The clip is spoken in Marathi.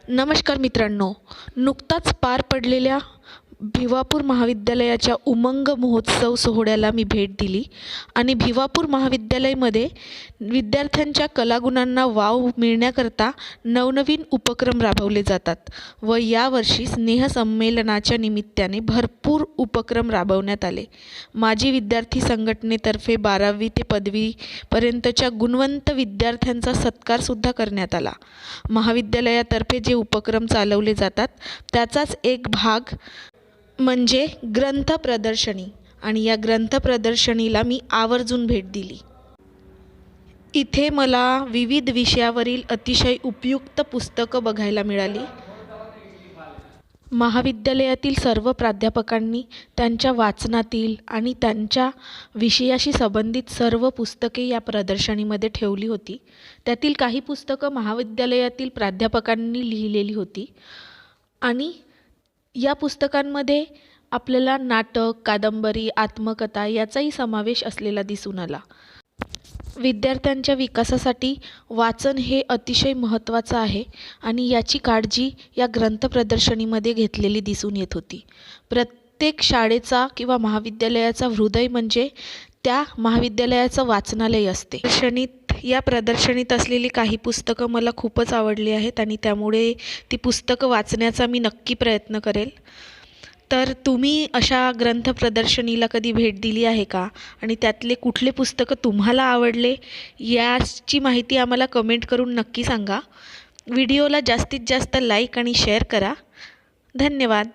नमस्कार मित्रांनो, नुकताच पार पडलेल्या भिवापूर महाविद्यालयाच्या उमंग महोत्सव सोहळ्याला मी भेट दिली आणि भिवापूर महाविद्यालयामध्ये विद्यार्थ्यांच्या कलागुणांना वाव मिळण्याकरता नवनवीन उपक्रम राबवले जातात व यावर्षी स्नेहसंमेलनाच्या निमित्ताने भरपूर उपक्रम राबवण्यात आले. माजी विद्यार्थी संघटनेतर्फे 12वी ते पदवीपर्यंतच्या गुणवंत विद्यार्थ्यांचा सत्कारसुद्धा करण्यात आला. महाविद्यालयातर्फे जे उपक्रम चालवले जातात त्याचाच एक भाग म्हणजे ग्रंथ प्रदर्शनी आणि या ग्रंथ प्रदर्शनीला मी आवर्जून भेट दिली. इथे मला विविध विषयावरील अतिशय उपयुक्त पुस्तकं बघायला मिळाली. महाविद्यालयातील सर्व प्राध्यापकांनी त्यांच्या वाचनातील आणि त्यांच्या विषयाशी संबंधित सर्व पुस्तके या प्रदर्शनीमध्ये ठेवली होती. त्यातील काही पुस्तकं महाविद्यालयातील प्राध्यापकांनी लिहिलेली होती आणि या पुस्तकांमध्ये आपल्याला नाटक, कादंबरी, आत्मकथा याचाही समावेश असलेला दिसून आला. विद्यार्थ्यांच्या विकासासाठी वाचन हे अतिशय महत्त्वाचं आहे आणि याची काळजी या ग्रंथ प्रदर्शनीमध्ये घेतलेली दिसून येत होती. प्रत्येक शाळेचा किंवा महाविद्यालयाचा हृदय म्हणजे त्या महाविद्यालयाचं वाचनालय असते. या प्रदर्शनीत असलेली काही पुस्तकं मला खूपच आवडली आहेत आणि त्यामुळे ती पुस्तकं वाचण्याचा मी नक्की प्रयत्न करेल. तर तुम्ही अशा ग्रंथ प्रदर्शनीला कधी भेट दिली आहे का आणि त्यातले कुठले पुस्तकं तुम्हाला आवडले याची माहिती आम्हाला कमेंट करून नक्की सांगा. व्हिडिओला जास्तीत जास्त लाईक आणि शेअर करा. धन्यवाद.